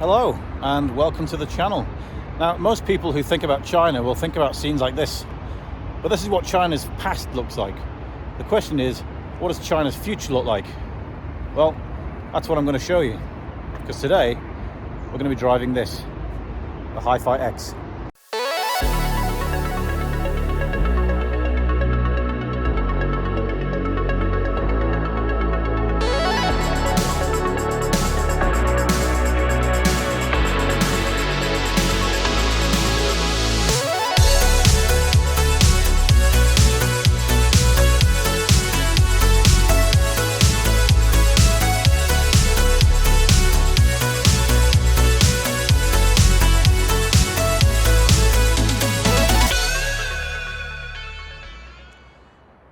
Hello and welcome to the channel. Now, most people who think about China will think about scenes like this, but this is what China's past looks like. The question is, what does China's future look like? Well, that's what I'm going to show you, because today we're going to be driving this, the HiPhi X.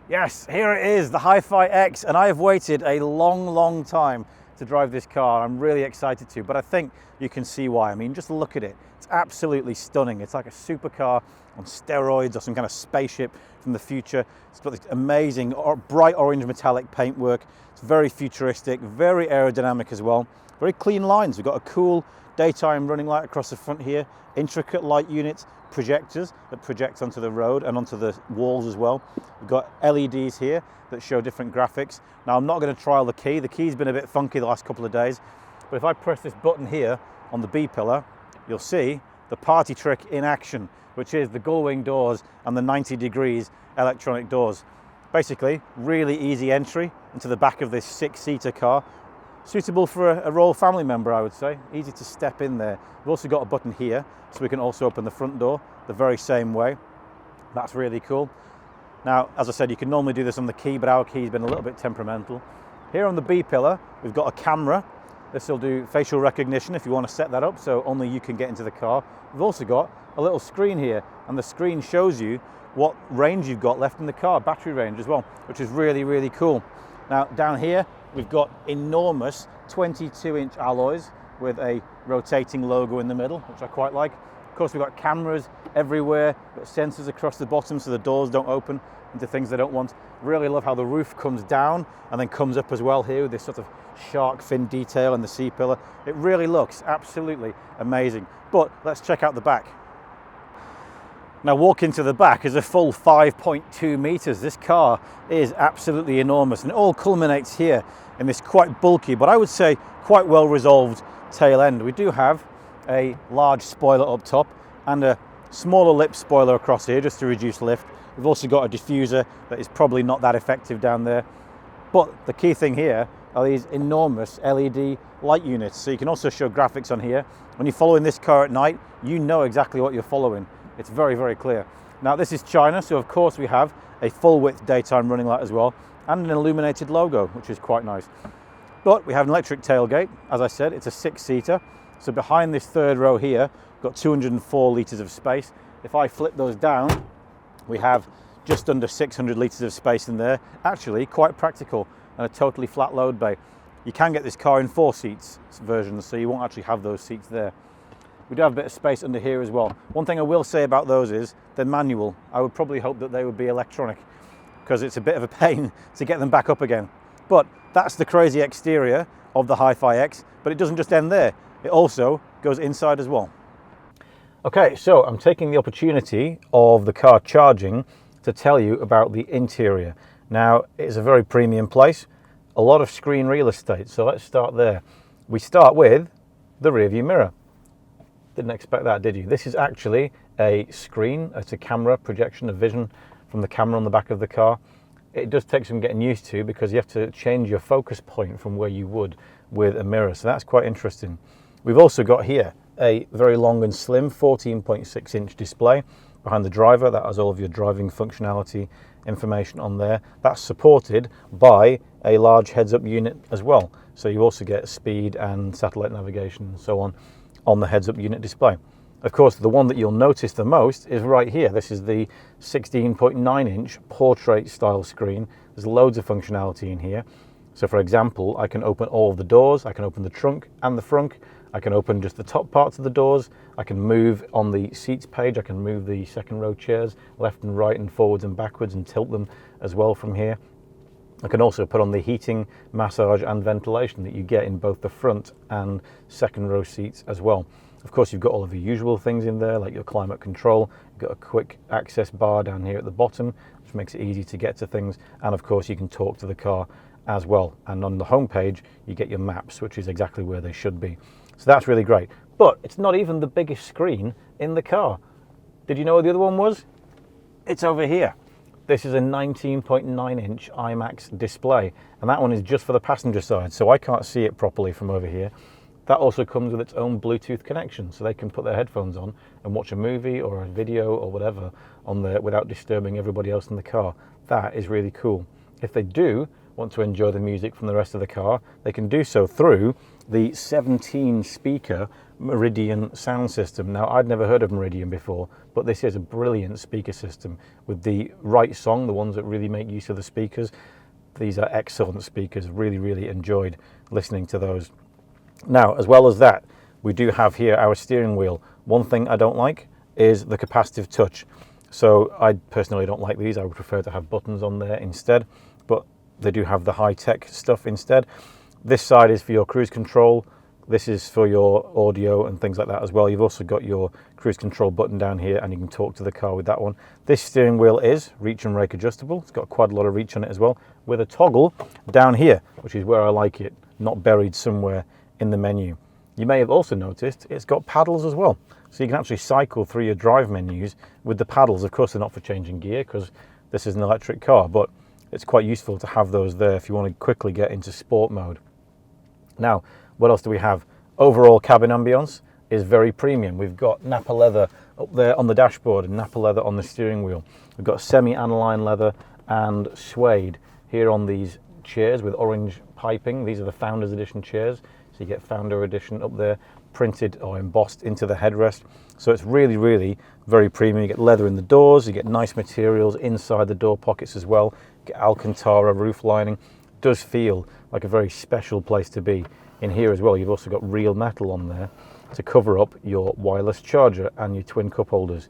Yes, here it is, the HiPhi X, and I have waited a long time to drive this car. I'm really excited to, but I think you can see why. I mean, just look at it. It's absolutely stunning. It's like a supercar on steroids or some kind of spaceship from the future. It's got this amazing bright orange metallic paintwork. It's very futuristic, very aerodynamic as well. Very clean lines. We've got a cool daytime running light across the front here, intricate light units, projectors that project onto the road and onto the walls as well. We've got LEDs here that show different graphics. Now, I'm not going to trial the key. The key's been a bit funky the last couple of days, but if I press this button here on the B pillar, you'll see the party trick in action, which is the gullwing doors and the 90 degrees electronic doors. Basically, really easy entry into the back of this 6-seater car. Suitable for a royal family member, I would say. Easy to step in there. We've also got a button here, so we can also open the front door the very same way. That's really cool. Now, as I said, you can normally do this on the key, but our key's been a little bit temperamental. Here on the B pillar, we've got a camera. This will do facial recognition if you want to set that up, so only you can get into the car. We've also got a little screen here, and the screen shows you what range you've got left in the car, battery range as well, which is really cool. Now, down here, we've got enormous 22-inch alloys with a rotating logo in the middle, which I quite like. Of course, we've got cameras everywhere, got sensors across the bottom so the doors don't open into things they don't want. Really love how the roof comes down and then comes up as well here with this sort of shark fin detail in the C pillar. It really looks absolutely amazing. But let's check out the back. Now, walk into the back is a full 5.2 meters. This car is absolutely enormous, and it all culminates here in this quite bulky, but I would say quite well resolved tail end. We do have a large spoiler up top and a smaller lip spoiler across here just to reduce lift. We've also got a diffuser that is probably not that effective down there. But the key thing here are these enormous LED light units. So you can also show graphics on here. When you're following this car at night, you know exactly what you're following. It's very clear. Now, this is China, so of course we have a full width daytime running light as well, and an illuminated logo, which is quite nice. But we have an electric tailgate. As I said, it's a 6-seater. So behind this third row here, we've got 204 litres of space. If I flip those down, we have just under 600 litres of space in there. Actually, quite practical, and a totally flat load bay. You can get this car in 4 seats versions, so you won't actually have those seats there. We do have a bit of space under here as well. One thing I will say about those is they're manual. I would probably hope that they would be electronic, because it's a bit of a pain to get them back up again. But that's the crazy exterior of the HiPhi X, but it doesn't just end there. It also goes inside as well. Okay, so I'm taking the opportunity of the car charging to tell you about the interior. Now, it's a very premium place, a lot of screen real estate, so let's start there. We start with the rear view mirror. Didn't expect that, did you? This is actually a screen. It's a camera projection of vision from the camera on the back of the car. It does take some getting used to because you have to change your focus point from where you would with a mirror, so that's quite interesting. We've also got here a very long and slim 14.6-inch display behind the driver. That has all of your driving functionality information on there. That's supported by a large heads-up unit as well, so you also get speed and satellite navigation and so on the heads-up unit display. Of course, the one that you'll notice the most is right here. This is the 16.9-inch portrait style screen. There's loads of functionality in here. So for example, I can open all of the doors, I can open the trunk and the frunk, I can open just the top parts of the doors, I can move on the seats page, I can move the second row chairs left and right and forwards and backwards and tilt them as well from here. I can also put on the heating, massage and ventilation that you get in both the front and second row seats as well. Of course, you've got all of the usual things in there, like your climate control. You've got a quick access bar down here at the bottom, which makes it easy to get to things. And of course, you can talk to the car as well. And on the home page, you get your maps, which is exactly where they should be. So that's really great. But it's not even the biggest screen in the car. Did you know where the other one was? It's over here. This is a 19.9-inch IMAX display, and that one is just for the passenger side, so I can't see it properly from over here. That also comes with its own Bluetooth connection, so they can put their headphones on and watch a movie or a video or whatever on there without disturbing everybody else in the car. That is really cool. If they do want to enjoy the music from the rest of the car, they can do so through the 17-speaker Meridian sound system. Now, I'd never heard of Meridian before, but this is a brilliant speaker system with the right song, the ones that really make use of the speakers. These are excellent speakers. Really, really enjoyed listening to those. Now, as well as that, we do have here our steering wheel. One thing I don't like is the capacitive touch. So I personally don't like these. I would prefer to have buttons on there instead, but they do have the high-tech stuff instead. This side is for your cruise control. This is for your audio and things like that as well. You've also got your cruise control button down here, and you can talk to the car with that one. This steering wheel is reach and rake adjustable. It's got quite a lot of reach on it as well, with a toggle down here, which is where I like it, not buried somewhere in the menu. You may have also noticed it's got paddles as well. So you can actually cycle through your drive menus with the paddles. Of course, they're not for changing gear because this is an electric car, but it's quite useful to have those there if you want to quickly get into sport mode. Now, what else do we have? Overall cabin ambience is very premium. We've got Nappa leather up there on the dashboard and Nappa leather on the steering wheel. We've got semi-aniline leather and suede here on these chairs with orange piping. These are the Founders Edition chairs. So you get Founder Edition up there, printed or embossed into the headrest. So it's really, really very premium. You get leather in the doors, you get nice materials inside the door pockets as well. You get Alcantara roof lining. It does feel like a very special place to be. In here as well, you've also got real metal on there to cover up your wireless charger and your twin cup holders.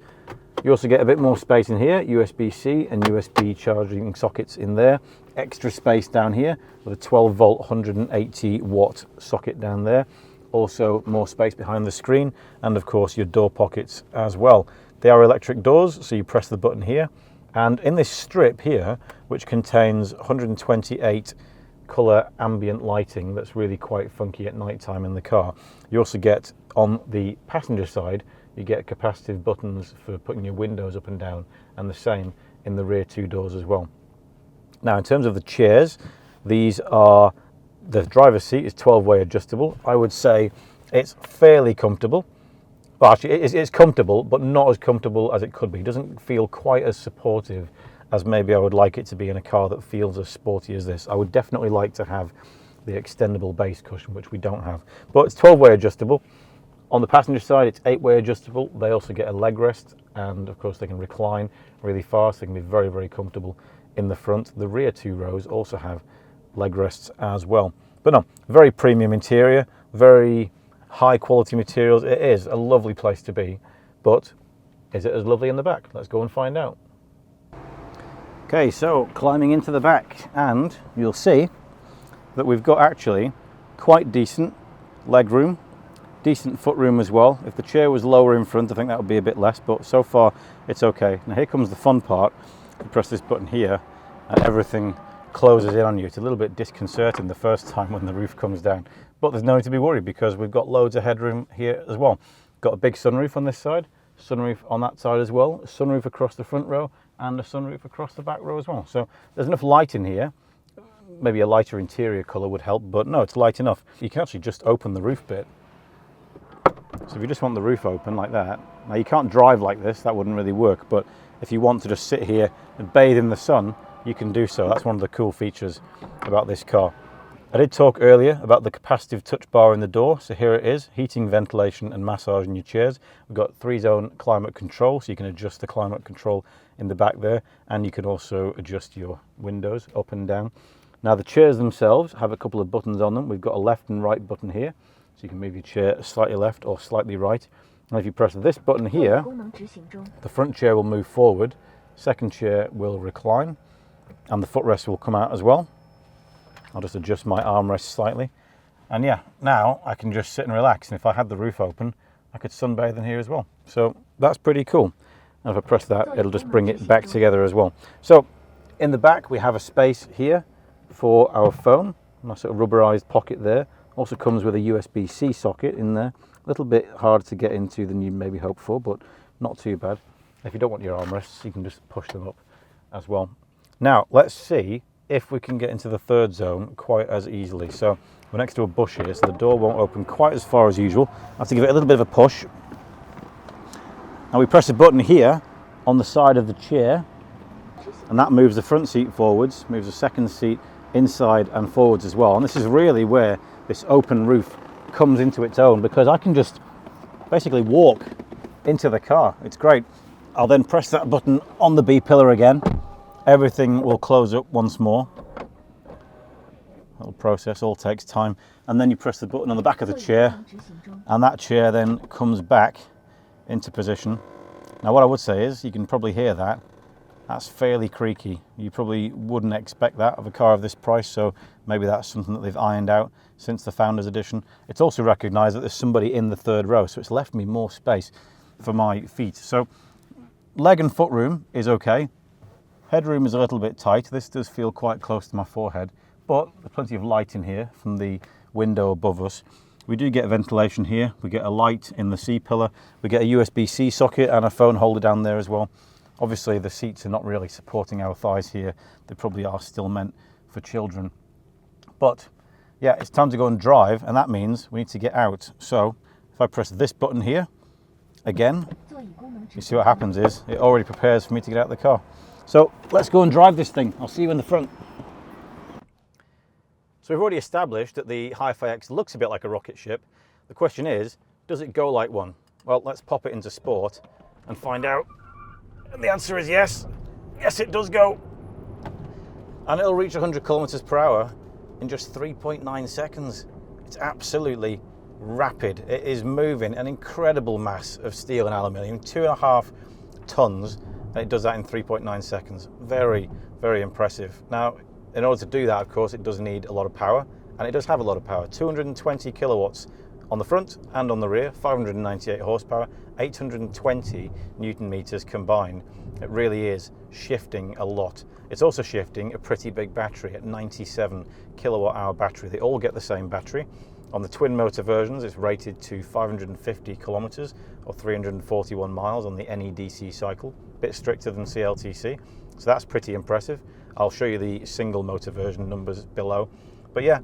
You also get a bit more space in here, USB-C and USB charging sockets in there. Extra space down here with a 12 volt 180 watt socket down there. Also more space behind the screen, and of course your door pockets as well. They are electric doors, so you press the button here, and in this strip here, which contains 128 colour ambient lighting that's really quite funky at night time in the car. You also get, on the passenger side, you get capacitive buttons for putting your windows up and down, and the same in the rear two doors as well. Now, in terms of the chairs, these are, the driver's seat is 12-way adjustable. I would say it's fairly comfortable. Well, actually, it's comfortable, but not as comfortable as it could be. It doesn't feel quite as supportive as maybe I would like it to be in a car that feels as sporty as this. I would definitely like to have the extendable base cushion, which we don't have. But it's 12-way adjustable. On the passenger side, it's 8-way adjustable. They also get a leg rest, and of course they can recline really far, so they can be very, very comfortable in the front. The rear two rows also have leg rests as well. But no, very premium interior, very high quality materials. It is a lovely place to be, but is it as lovely in the back? Let's go and find out. Okay, so climbing into the back, and you'll see that we've got actually quite decent leg room, decent foot room as well. If the chair was lower in front, I think that would be a bit less, but so far it's okay. Now here comes the fun part. You press this button here and everything closes in on you. It's a little bit disconcerting the first time when the roof comes down, but there's no need to be worried because we've got loads of headroom here as well. Got a big sunroof on this side, sunroof on that side as well, sunroof across the front row, and a sunroof across the back row as well. So there's enough light in here. Maybe a lighter interior colour would help, but no, it's light enough. You can actually just open the roof bit. So if you just want the roof open like that, now you can't drive like this, that wouldn't really work, but if you want to just sit here and bathe in the sun, you can do so. That's one of the cool features about this car. I did talk earlier about the capacitive touch bar in the door, so here it is, heating, ventilation and massage in your chairs. We've got 3-zone climate control, so you can adjust the climate control in the back there, and you can also adjust your windows up and down. Now the chairs themselves have a couple of buttons on them. We've got a left and right button here, so you can move your chair slightly left or slightly right. And if you press this button here, the front chair will move forward, second chair will recline, and the footrest will come out as well. I'll just adjust my armrest slightly. And yeah, now I can just sit and relax. And if I had the roof open, I could sunbathe in here as well. So that's pretty cool. And if I press that, it'll just bring it back together as well. So in the back, we have a space here for our phone. Nice sort of rubberized pocket there. Also comes with a USB-C socket in there. A little bit harder to get into than you maybe hoped for, but not too bad. If you don't want your armrests, you can just push them up as well. Now, let's see if we can get into the third zone quite as easily. So we're next to a bush here, so the door won't open quite as far as usual. I have to give it a little bit of a push. Now we press a button here on the side of the chair, and that moves the front seat forwards, moves the second seat inside and forwards as well. And this is really where this open roof comes into its own, because I can just basically walk into the car. It's great. I'll then press that button on the B pillar again. Everything will close up once more. Little process, all takes time. And then you press the button on the back of the chair, and that chair then comes back into position. Now what I would say is, you can probably hear that. That's fairly creaky. You probably wouldn't expect that of a car of this price, so maybe that's something that they've ironed out since the Founders Edition. It's also recognised that there's somebody in the third row, so it's left me more space for my feet. So leg and foot room is okay. Headroom is a little bit tight. This does feel quite close to my forehead, but there's plenty of light in here from the window above us. We do get ventilation here. We get a light in the C-pillar. We get a USB-C socket and a phone holder down there as well. Obviously the seats are not really supporting our thighs here. They probably are still meant for children. But yeah, it's time to go and drive, and that means we need to get out. So if I press this button here, again, you see what happens is it already prepares for me to get out of the car. So let's go and drive this thing. I'll see you in the front. So we've already established that the HiPhi X looks a bit like a rocket ship. The question is, does it go like one? Well, let's pop it into sport and find out. And the answer is yes. Yes, it does go. And it'll reach 100 kilometers per hour in just 3.9 seconds. It's absolutely rapid. It is moving an incredible mass of steel and aluminium, 2.5 tons, and it does that in 3.9 seconds. Very, very impressive. Now, in order to do that, of course, it does need a lot of power, and it does have a lot of power. 220 kilowatts on the front and on the rear, 598 horsepower, 820 Newton meters combined. It really is shifting a lot. It's also shifting a pretty big battery at 97 kilowatt hour battery. They all get the same battery. On the twin motor versions, it's rated to 550 kilometers or 341 miles on the NEDC cycle, a bit stricter than CLTC. So that's pretty impressive. I'll show you the single motor version numbers below. But yeah,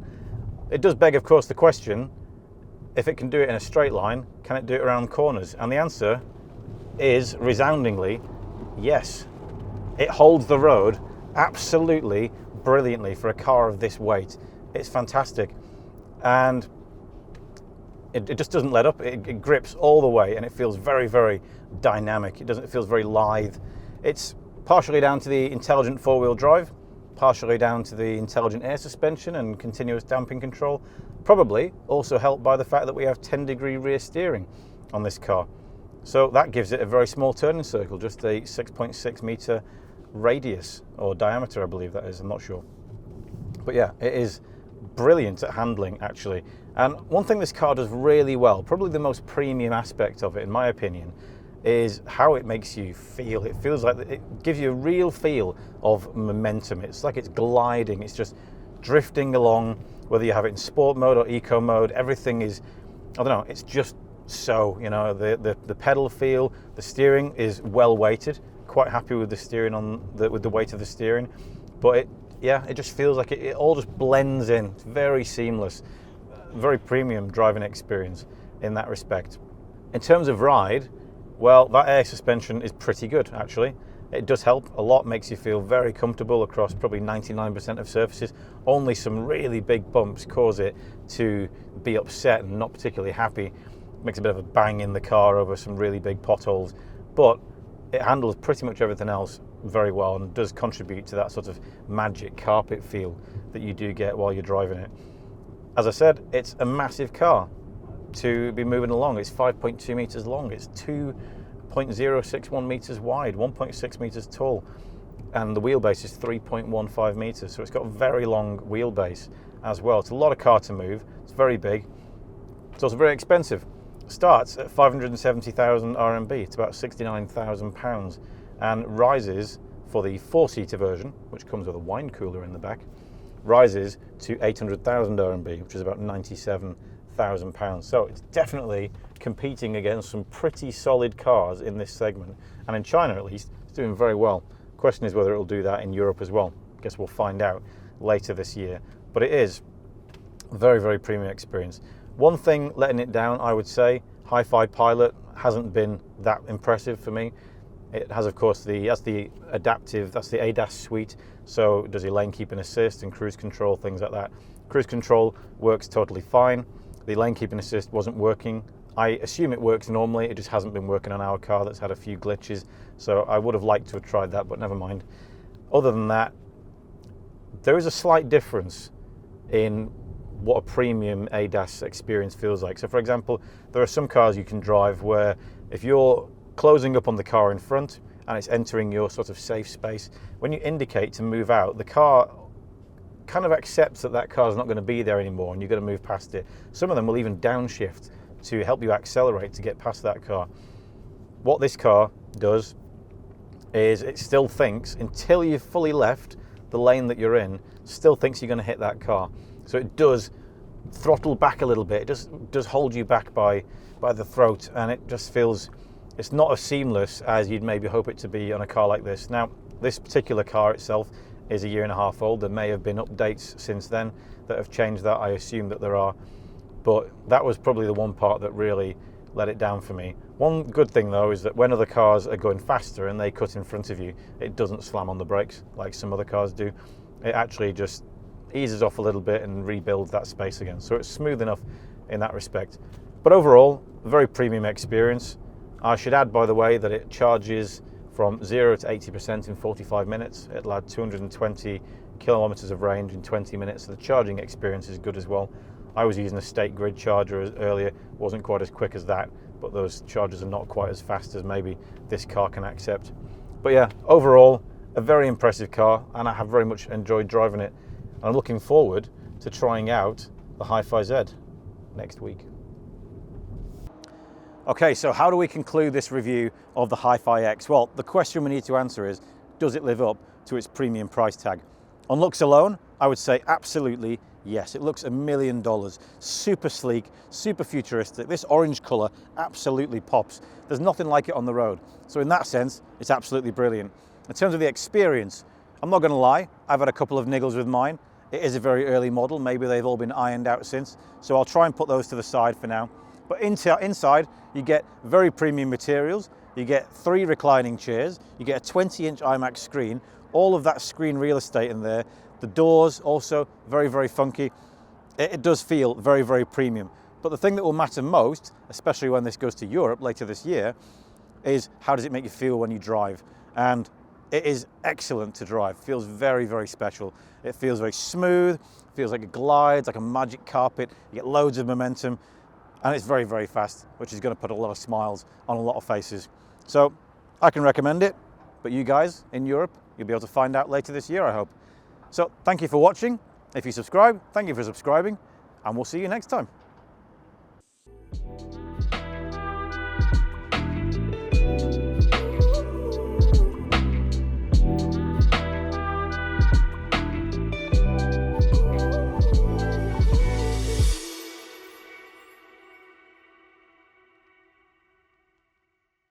it does beg, of course, the question, if it can do it in a straight line, can it do it around corners? And the answer is resoundingly yes. It holds the road absolutely brilliantly for a car of this weight. It's fantastic. And it just doesn't let up. It grips all the way, and it feels very, very dynamic. It feels very lithe. It's partially down to the intelligent four-wheel drive, partially down to the intelligent air suspension and continuous damping control, probably also helped by the fact that we have 10-degree rear steering on this car. So that gives it a very small turning circle, just a 6.6 meter radius, or diameter, I believe that is, I'm not sure. But yeah, it is brilliant at handling, actually. And one thing this car does really well, probably the most premium aspect of it, in my opinion, is how it makes you feel. It feels like it gives you a real feel of momentum. It's like it's gliding, it's just drifting along, whether you have it in sport mode or eco mode. Everything is, I don't know, it's just so, you know, the pedal feel, the steering is well weighted. Quite happy with the steering with the weight of the steering, but it just feels like it all just blends in. It's very seamless, very premium driving experience in that respect. In terms of ride, well, that air suspension is pretty good, actually. It does help a lot, makes you feel very comfortable across probably 99% of surfaces. Only some really big bumps cause it to be upset and not particularly happy. Makes a bit of a bang in the car over some really big potholes, but it handles pretty much everything else very well and does contribute to that sort of magic carpet feel that you do get while you're driving it. As I said, it's a massive car to be moving along. It's 5.2 meters long, it's 2.061 meters wide, 1.6 meters tall, and the wheelbase is 3.15 meters, so it's got a very long wheelbase as well. It's a lot of car to move. It's very big. It's also very expensive. It starts at 570,000 RMB. It's about 69,000 pounds, and rises for the 4-seater version, which comes with a wine cooler in the back, rises to 800,000 RMB, which is about 97,000 pounds. So it's definitely competing against some pretty solid cars in this segment, and in China at least, it's doing very well. The question is whether it'll do that in Europe as well. I guess we'll find out later this year. But it is a very, very premium experience. One thing letting it down, I would say, HiPhi Pilot hasn't been that impressive for me. It has, of course, that's the adaptive, that's the ADAS suite. So it does your lane keeping assist and cruise control, things like that. Cruise control works totally fine. The lane keeping assist wasn't working. I assume it works normally, it just hasn't been working on our car that's had a few glitches. So I would have liked to have tried that, but never mind. Other than that, there is a slight difference in what a premium ADAS experience feels like. So for example, there are some cars you can drive where if you're closing up on the car in front and it's entering your sort of safe space, when you indicate to move out, the car kind of accepts that that car's not going to be there anymore and you're going to move past it. Some of them will even downshift to help you accelerate to get past that car. What this car does is it still thinks, until you've fully left the lane that you're in, still thinks you're going to hit that car. So it does throttle back a little bit. It just does hold you back by the throat, and it just feels, it's not as seamless as you'd maybe hope it to be on a car like this. Now, this particular car itself is a year and a half old. There may have been updates since then that have changed that. I assume that there are, but that was probably the one part that really let it down for me. One good thing though is that when other cars are going faster and they cut in front of you, it doesn't slam on the brakes like some other cars do. It actually just eases off a little bit and rebuilds that space again. So it's smooth enough in that respect. But overall, a very premium experience. I should add, by the way, that it charges from 0 to 80% in 45 minutes. It'll add 220 kilometers of range in 20 minutes. So the charging experience is good as well. I was using a state grid charger earlier. Wasn't quite as quick as that, but those chargers are not quite as fast as maybe this car can accept. But yeah, overall, a very impressive car, and I have very much enjoyed driving it. I'm looking forward to trying out the HiPhi Z next week. Okay, so how do we conclude this review of the HiPhi X? Well, the question we need to answer is, does it live up to its premium price tag? On looks alone, I would say absolutely yes. It looks $1 million. Super sleek, super futuristic. This orange color absolutely pops. There's nothing like it on the road. So in that sense, it's absolutely brilliant. In terms of the experience, I'm not going to lie, I've had a couple of niggles with mine. It is a very early model. Maybe they've all been ironed out since. So I'll try and put those to the side for now. But inside, you get very premium materials. You get 3 reclining chairs. You get a 20-inch IMAX screen. All of that screen real estate in there. The doors also very, very funky. It does feel very, very premium. But the thing that will matter most, especially when this goes to Europe later this year, is how does it make you feel when you drive? And it is excellent to drive. Feels very, very special. It feels very smooth. Feels like it glides, like a magic carpet. You get loads of momentum, and it's very, very fast, which is going to put a lot of smiles on a lot of faces. So I can recommend it, but you guys in Europe, you'll be able to find out later this year, I hope. So thank you for watching. If you subscribe, thank you for subscribing, and we'll see you next time.